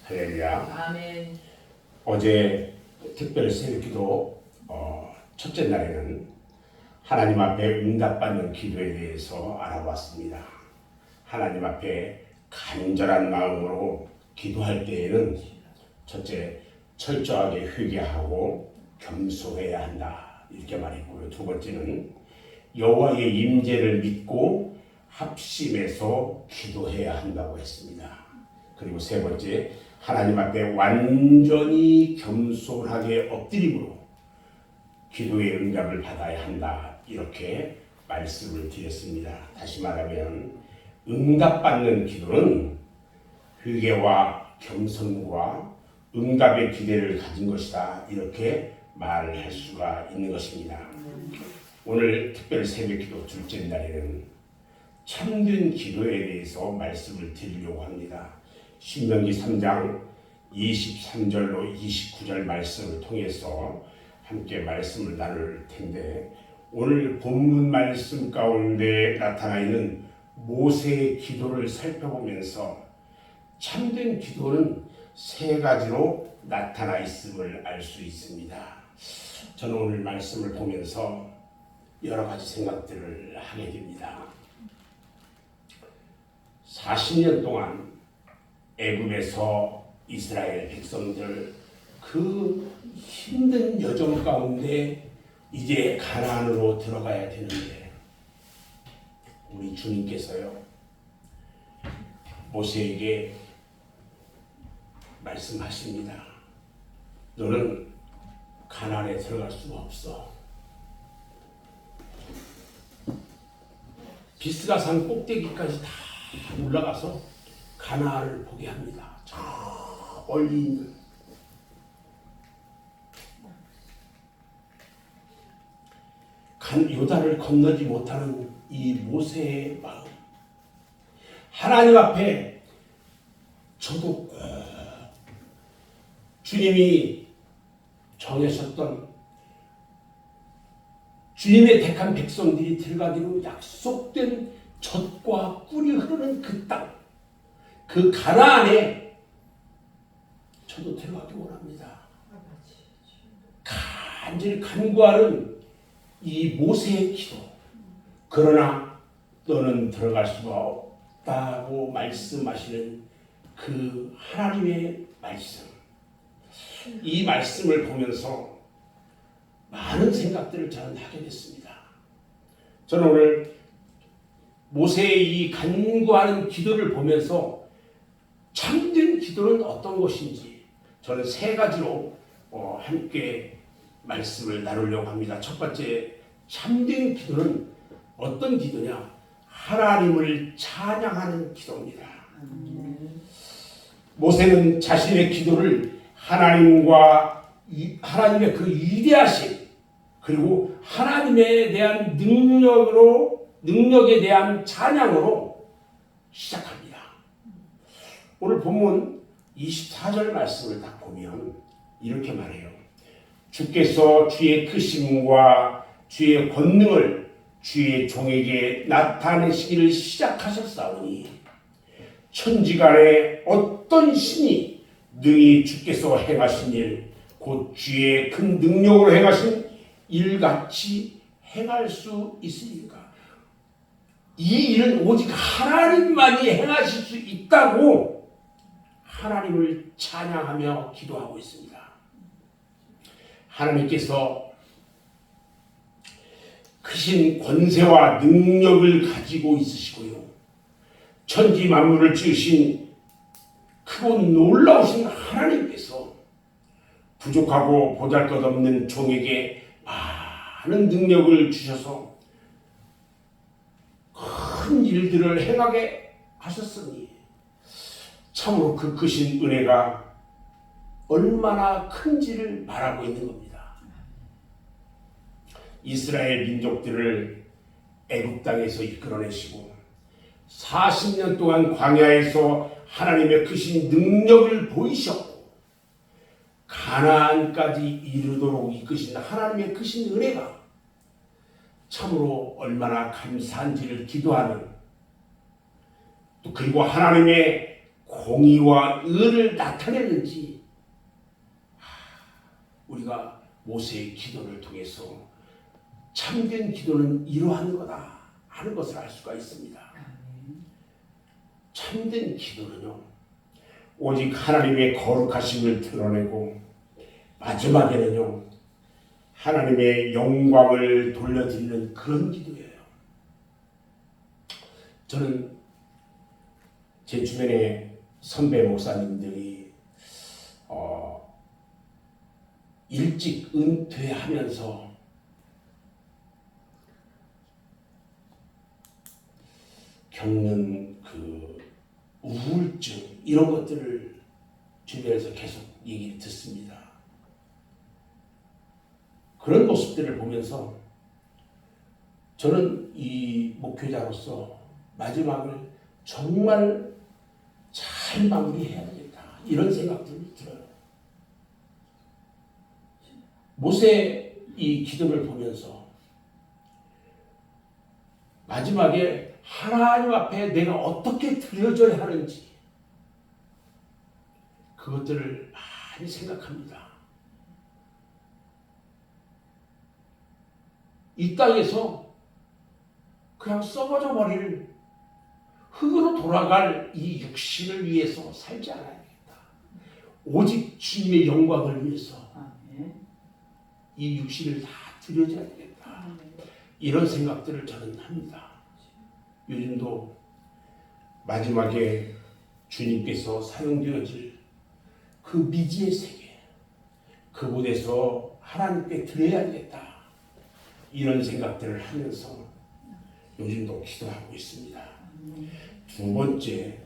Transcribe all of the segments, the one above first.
할렐루야. 아멘. 어제 특별 새벽기도 첫째 날에는 하나님 앞에 응답받는 기도에 대해서 알아봤습니다. 하나님 앞에 간절한 마음으로 기도할 때에는 첫째, 철저하게 회개하고 겸손해야 한다 이렇게 말했고요. 두 번째는 여호와의 임재를 믿고 합심해서 기도해야 한다고 했습니다. 그리고 세 번째, 하나님 앞에 완전히 겸손하게 엎드림으로 기도의 응답을 받아야 한다 이렇게 말씀을 드렸습니다. 다시 말하면 응답받는 기도는 회개와 겸손과 응답의 기대를 가진 것이다 이렇게 말할 수가 있는 것입니다. 오늘 특별 새벽기도 둘째 날에는 참된 기도에 대해서 말씀을 드리려고 합니다. 신명기 3장 23절로 29절 말씀을 통해서 함께 말씀을 나눌 텐데, 오늘 본문 말씀 가운데 나타나 있는 모세의 기도를 살펴보면서 참된 기도는 세 가지로 나타나 있음을 알 수 있습니다. 저는 오늘 말씀을 보면서 여러 가지 생각들을 하게 됩니다. 40년 동안 애굽에서 이스라엘 백성들 그 힘든 여정 가운데 이제 가나안으로 들어가야 되는데, 우리 주님께서요 모세에게 말씀하십니다. 너는 가나안에 들어갈 수가 없어. 비스가 산 꼭대기까지 다 올라가서 가나안을 보게 합니다. 저 멀리 있는 요단을 건너지 못하는 이 모세의 마음, 하나님 앞에 저도 꼭 주님이 정하셨던 주님의 택한 백성들이 들어가기로 약속된 젖과 꿀이 흐르는 그 땅, 그 가나안에 저도 들어가기 원합니다. 간절히 간구하는 이 모세의 기도. 그러나 너는 들어갈 수가 없다고 말씀하시는 그 하나님의 말씀. 이 말씀을 보면서 많은 생각들을 저는 하게 됐습니다. 저는 오늘 모세의 이 간구하는 기도를 보면서 참된 기도는 어떤 것인지 저는 세 가지로 함께 말씀을 나누려고 합니다. 첫 번째, 참된 기도는 어떤 기도냐? 하나님을 찬양하는 기도입니다. 모세는 자신의 기도를 하나님의 그 위대하심, 그리고 하나님에 대한 능력에 대한 찬양으로 시작합니다. 오늘 본문 24절 말씀을 딱 보면 이렇게 말해요. 주께서 주의 크심과 주의 권능을 주의 종에게 나타내시기를 시작하셨사오니 천지간에 어떤 신이 능히 주께서 행하신 일, 곧 주의 큰 능력으로 행하신 일같이 행할 수 있으니까. 이 일은 오직 하나님만이 행하실 수 있다고 하나님을 찬양하며 기도하고 있습니다. 하나님께서 크신 권세와 능력을 가지고 있으시고요, 천지 만물을 지으신 크고 놀라우신 하나님께서 부족하고 보잘것없는 종에게 많은 능력을 주셔서 큰 일들을 행하게 하셨으니 참으로 그 크신 은혜가 얼마나 큰지를 말하고 있는 겁니다. 이스라엘 민족들을 애굽 땅에서 이끌어내시고 40년 동안 광야에서 하나님의 크신 능력을 보이셨고 가나안까지 이르도록 이끄신 하나님의 크신 은혜가 참으로 얼마나 감사한지를 기도하는, 또 그리고 하나님의 공의와 의를 나타내는지 우리가 모세의 기도를 통해서 참된 기도는 이러한 거다 하는 것을 알 수가 있습니다. 참된 기도는요, 오직 하나님의 거룩하심을 드러내고 마지막에는요, 하나님의 영광을 돌려드리는 그런 기도예요. 저는 제 주변에 선배 목사님들이 일찍 은퇴하면서 겪는 그 우울증 이런 것들을 주변에서 계속 얘기를 듣습니다. 그런 모습들을 보면서 저는 이 목회자로서 마지막을 정말 잘 마무리해야 되겠다 이런 생각들이 들어요. 모세 이 기도를 보면서 마지막에 하나님 앞에 내가 어떻게 드려져야 하는지 그것들을 많이 생각합니다. 이 땅에서 그냥 썩어져 버릴 흙으로 돌아갈 이 육신을 위해서 살지 않아야겠다. 오직 주님의 영광을 위해서 이 육신을 다 드려줘야 되겠다. 이런 생각들을 저는 합니다. 요즘도 마지막에 주님께서 사용되어질 그 미지의 세계, 그곳에서 하나님께 드려야 되겠다. 이런 생각들을 하면서 요즘도 기도하고 있습니다. 두 번째,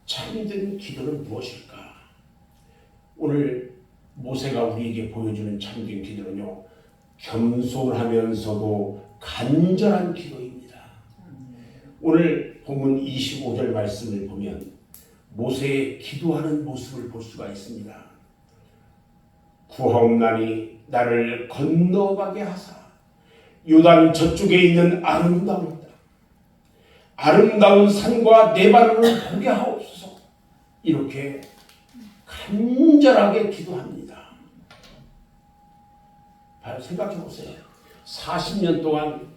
참된 기도는 무엇일까? 오늘 모세가 우리에게 보여주는 참된 기도는요, 겸손하면서도 간절한 기도입니다. 오늘 본문 25절 말씀을 보면 모세의 기도하는 모습을 볼 수가 있습니다. 구하옵나니 나를 건너가게 하사 요단 저쪽에 있는 아름다운 땅, 아름다운 산과 내 발을 보게 하옵소서. 이렇게 간절하게 기도합니다. 생각해 보세요. 40년 동안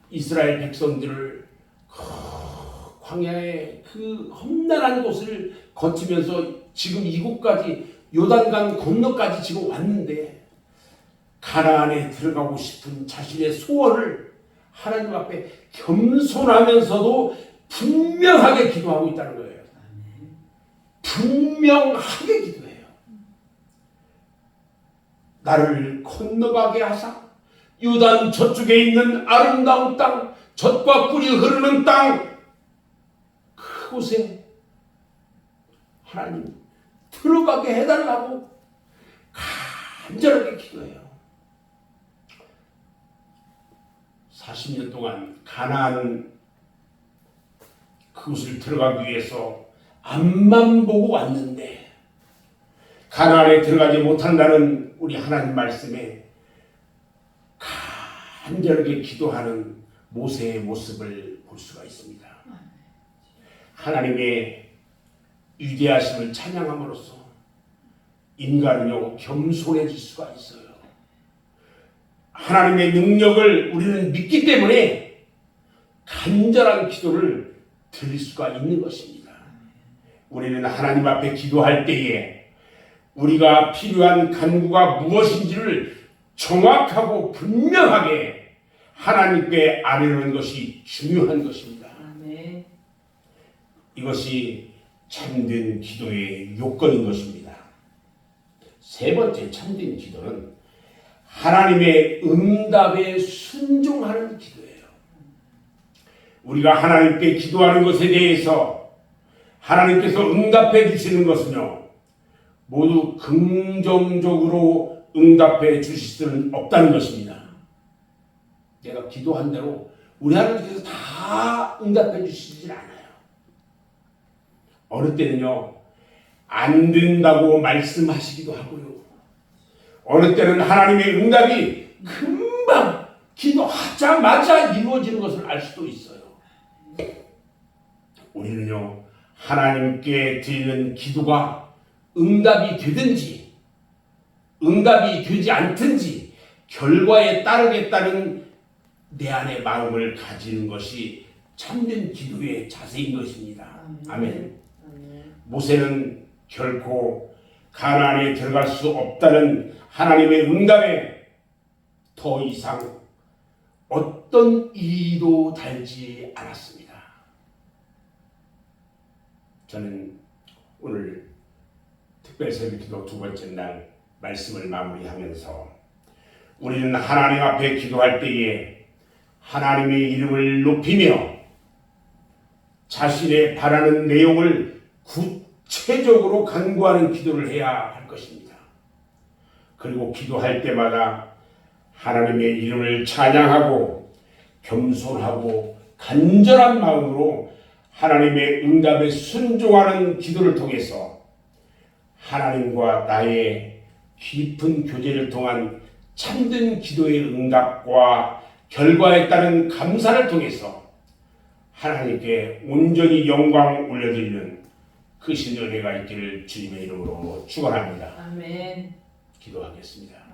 이스라엘 백성들을 광야의 그 험난한 곳을 거치면서 지금 이곳까지 요단강 건너까지 지금 왔는데 가나안에 들어가고 싶은 자신의 소원을 하나님 앞에 겸손하면서도 분명하게 기도하고 있다는 거예요. 분명하게 기도해요. 나를 건너가게 하사 요단 저쪽에 있는 아름다운 땅, 젖과 꿀이 흐르는 땅, 그곳에 하나님 들어가게 해달라고 간절하게 기도해요. 40년 동안 가나안 그곳을 들어가기 위해서 앞만 보고 왔는데 가나안에 들어가지 못한다는 우리 하나님 말씀에 간절하게 기도하는 모세의 모습을 볼 수가 있습니다. 하나님의 위대하심을 찬양함으로써 인간은요 겸손해질 수가 있어요. 하나님의 능력을 우리는 믿기 때문에 간절한 기도를 드릴 수가 있는 것입니다. 우리는 하나님 앞에 기도할 때에 우리가 필요한 간구가 무엇인지를 정확하고 분명하게 하나님께 아뢰는 것이 중요한 것입니다. 이것이 참된 기도의 요건인 것입니다. 세 번째 참된 기도는 하나님의 응답에 순종하는 기도예요. 우리가 하나님께 기도하는 것에 대해서 하나님께서 응답해 주시는 것은요, 모두 긍정적으로 응답해 주실 수는 없다는 것입니다. 내가 기도한 대로 우리 하나님께서 다 응답해 주시질 않아요. 어느 때는요, 안 된다고 말씀하시기도 하고요. 어느 때는 하나님의 응답이 금방 기도하자마자 이루어지는 것을 알 수도 있어요. 우리는요, 하나님께 드리는 기도가 응답이 되든지 응답이 되지 않든지 결과에 따르겠다는 내 안의 마음을 가지는 것이 참된 기도의 자세인 것입니다. 아멘. 모세는 결코 가나안에 들어갈 수 없다는 하나님의 응답에 더 이상 어떤 이의도 달지 않았습니다. 저는 오늘 특별새벽기도 두 번째 날 말씀을 마무리하면서 우리는 하나님 앞에 기도할 때에 하나님의 이름을 높이며 자신의 바라는 내용을 구체적으로 간구하는 기도를 해야 할 것입니다. 그리고 기도할 때마다 하나님의 이름을 찬양하고 겸손하고 간절한 마음으로 하나님의 응답에 순종하는 기도를 통해서 하나님과 나의 깊은 교제를 통한 참된 기도의 응답과 결과에 따른 감사를 통해서 하나님께 온전히 영광 올려드리는 크신 은혜가 있기를 주님의 이름으로 축원합니다. 아멘. 기도하겠습니다.